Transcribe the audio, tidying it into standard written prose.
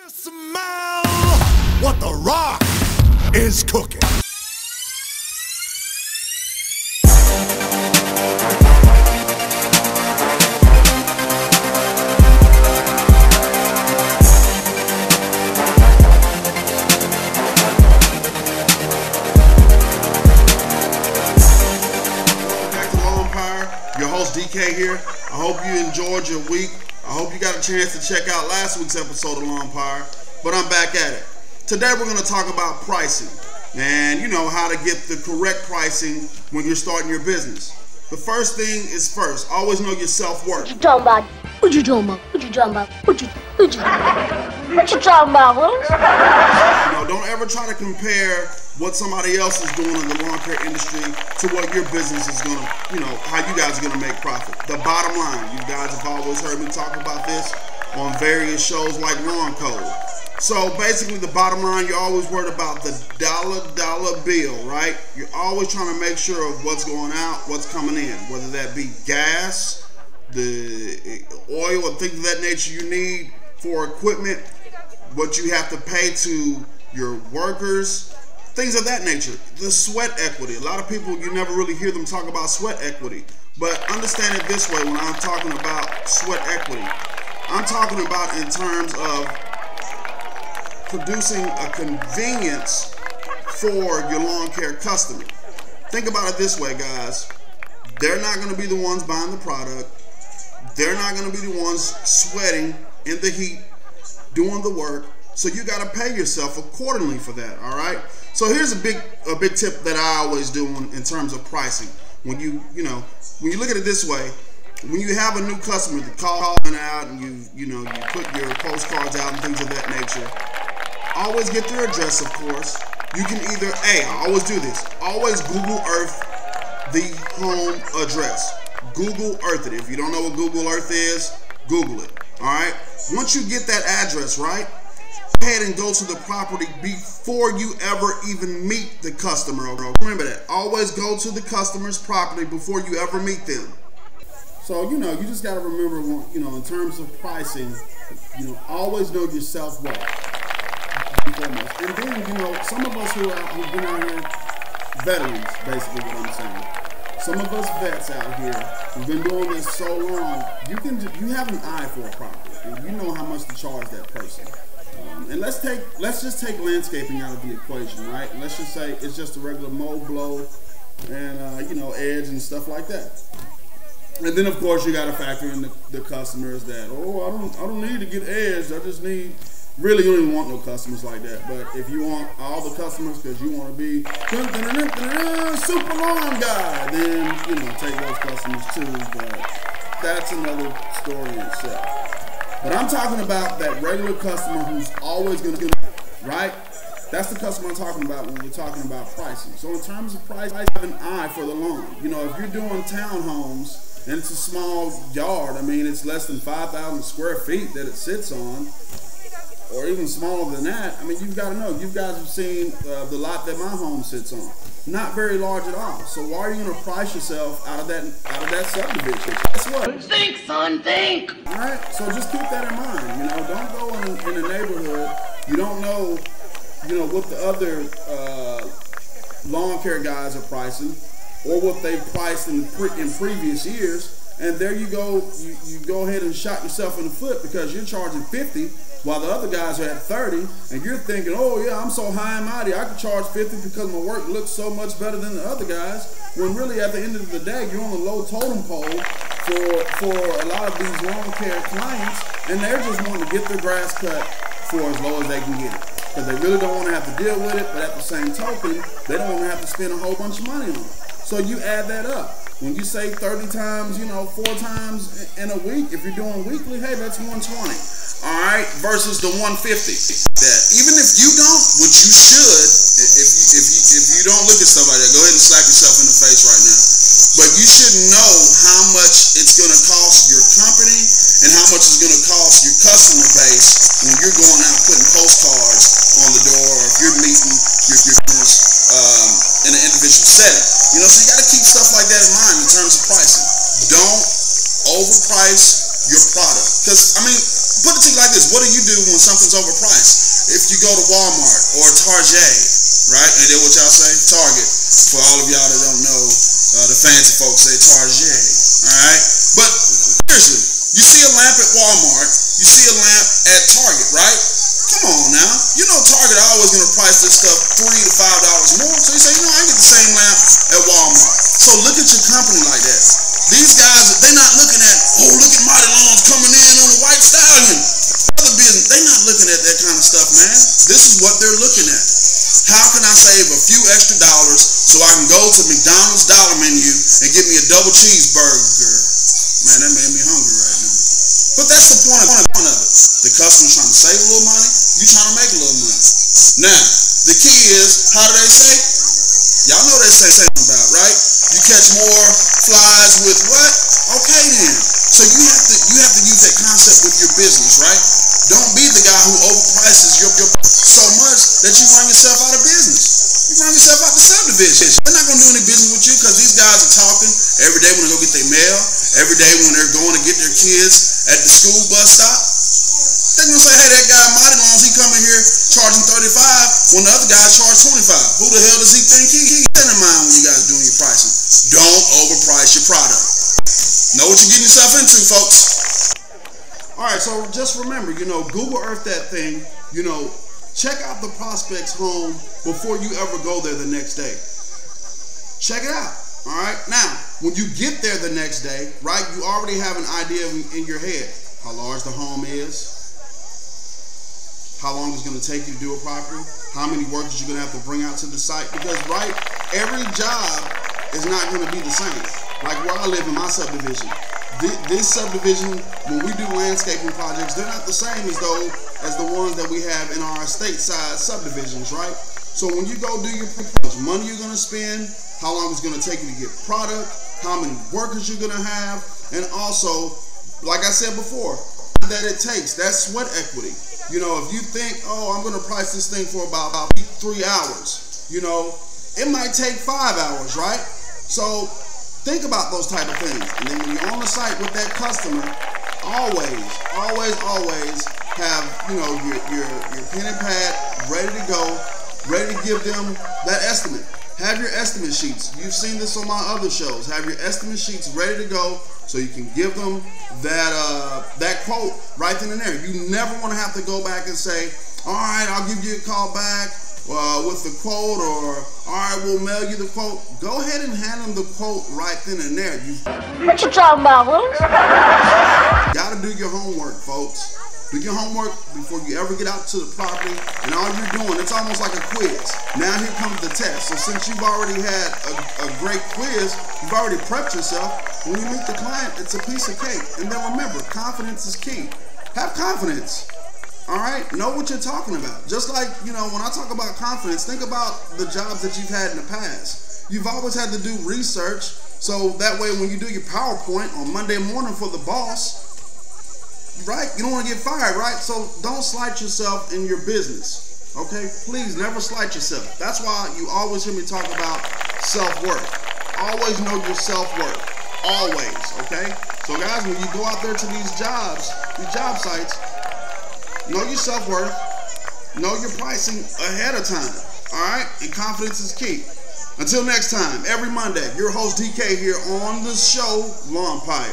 Smell what the rock is cooking. Back to Lawnpire, your host DK here. I hope you enjoyed your week. I hope you got a chance to check out last week's episode of Lawnpire, but I'm back at it. Today we're going to talk about pricing and how to get the correct pricing when you're starting your business. The first thing is first, always know your self-worth. What you talking about? What you talking about? What you talking about? What you talking about? Don't ever try to compare what somebody else is doing in the lawn care industry to what your business is going to, how you guys are going to make profit. The bottom line, you guys have always heard me talk about this on various shows like Lawn Code. So basically the bottom line, you're always worried about the dollar bill, right? You're always trying to make sure of what's going out, what's coming in, whether that be gas, the oil, and things of that nature you need for equipment, what you have to pay to your workers, things of that nature. The sweat equity. A lot of people, you never really hear them talk about sweat equity. But understand it this way when I'm talking about sweat equity. I'm talking about in terms of producing a convenience for your lawn care customer. Think about it this way, guys. They're not going to be the ones buying the product. They're not going to be the ones sweating in the heat, doing the work. So you got to pay yourself accordingly for that, all right? So here's a big tip that I always do in terms of pricing. When you look at it this way, when you have a new customer that calling out and you put your postcards out and things of that nature, always get their address, of course. You can either, I always do this, always Google Earth the home address. Google Earth it. If you don't know what Google Earth is, Google it, all right? Once you get that address, right, go ahead and go to the property before you ever even meet the customer. Remember that. Always go to the customer's property before you ever meet them. So, you just got to remember, in terms of pricing, always know your self-worth. And then, some of us who've been out here, veterans, basically what I'm saying. Some of us vets out here who've been doing this so long, you have an eye for a property, and you know how much to charge that person. And let's just take landscaping out of the equation, right? And let's just say it's just a regular mow, blow, and edge and stuff like that. And then of course you got to factor in the customers that I don't need to get edged. I just need. Really, you don't even want no customers like that. But if you want all the customers because you want to be super lawn guy, then take those customers too. But that's another story in itself. But I'm talking about that regular customer who's always going to, right? That's the customer I'm talking about when we're talking about pricing. So in terms of price, I have an eye for the lawn. If you're doing townhomes and it's a small yard, it's less than 5,000 square feet that it sits on, or even smaller than that, you've got to know. You guys have seen the lot that my home sits on. Not very large at all. So why are you going to price yourself out of that subdivision? Guess what? Think, son, think. All right. So just keep that in mind. Don't go in a neighborhood. You don't know, what the other lawn care guys are pricing, or what they've priced in previous years. And there you go. You go ahead and shot yourself in the foot because you're charging 50. While the other guys are at 30, and you're thinking, oh yeah, I'm so high and mighty, I can charge 50 because my work looks so much better than the other guys. When really at the end of the day, you're on the low totem pole for a lot of these lawn care clients, and they're just wanting to get their grass cut for as low as they can get it. Because they really don't want to have to deal with it, but at the same token, they don't want to have to spend a whole bunch of money on it. So you add that up. When you say 30 times, 4 times in a week, if you're doing weekly, hey, that's 120. All right, versus the 150. That even if you don't, which you should, if you don't look at somebody, go ahead and slap yourself in the face right now. But you should know how much it's going to cost your company and how much it's going to cost your customer base when you're going out putting postcards on the door, or if you're meeting your customers in an individual setting. So you got to keep stuff like that in mind in terms of pricing. Don't overprice your product, because Put it to you like this. What do you do when something's overpriced? If you go to Walmart or Target, right? And then what y'all say? Target. For all of y'all that don't know, the fancy folks say Target. Alright? But seriously, you see a lamp at Walmart, you see a lamp at Target, right? Come on now. You know Target always going to price this stuff $3 to $5 more. So you say, I get the same lamp at Walmart. So look at your company like that. These guys, they're not looking at, look at Mighty Lawns coming in on the white stallion. Other business, they're not looking at that kind of stuff, man. This is what they're looking at. How can I save a few extra dollars so I can go to McDonald's dollar menu and get me a double cheeseburger? Man, that made me hungry right now. But that's the point of it. The customer's trying to save a little money, you trying to make a little money. Now, the key is, how do they say? Y'all know they say about, right? You catch more flies with what? Okay then. So you have to use that concept with your business, right? Don't be the guy who overprices your so much that you run yourself out of business. You run yourself out the subdivision. They're not gonna do any business with you because these guys are talking every day when they go get their mail, every day when they're going to get their kids at the school bus stop. They're gonna say, hey, that guy Mighty Lawns, he coming here charging 35 when the other guy charged 25. Who the hell does he think he is? In mind when you guys doing your pricing. Don't overprice your product. Know what you're getting yourself into, folks. Alright, so just remember, Google Earth that thing, check out the prospect's home before you ever go there the next day. Check it out. Alright, now, when you get there the next day, right, you already have an idea in your head. How large the home is, how long it's going to take you to do a property, how many workers you're going to have to bring out to the site. Because, right, every job is not going to be the same. Like where I live in my subdivision. This subdivision, when we do landscaping projects, they're not the same as the ones that we have in our stateside subdivisions, right? So when you go do your proposal, money you're going to spend, how long it's going to take you to get product, how many workers you're going to have, and also, like I said before, that it takes. That's sweat equity. If you think, I'm going to price this thing for about 3 hours, it might take 5 hours, right? So think about those type of things. And then when you're on the site with that customer, always have, your pen and pad ready to go, ready to give them that estimate. Have your estimate sheets. You've seen this on my other shows. Have your estimate sheets ready to go so you can give them that quote right then and there. You never want to have to go back and say, all right, I'll give you a call back with the quote, or all right, we'll mail you the quote. Go ahead and hand them the quote right then and there. What you talking about, Willis? Gotta do your homework, folks. Do your homework before you ever get out to the property, and all you're doing, it's almost like a quiz. Now here comes the test. So since you've already had a great quiz, you've already prepped yourself, when you meet the client, it's a piece of cake. And then remember, confidence is key. Have confidence. Alright? Know what you're talking about. Just like, when I talk about confidence, think about the jobs that you've had in the past. You've always had to do research, so that way when you do your PowerPoint on Monday morning for the boss, right? You don't want to get fired, right? So don't slight yourself in your business. Okay? Please never slight yourself. That's why you always hear me talk about self-worth. Always know your self-worth. Always. Okay? So guys, when you go out there to these job sites, know your self-worth. Know your pricing ahead of time. Alright? And confidence is key. Until next time, every Monday, your host DK here on the show, Lawnpire.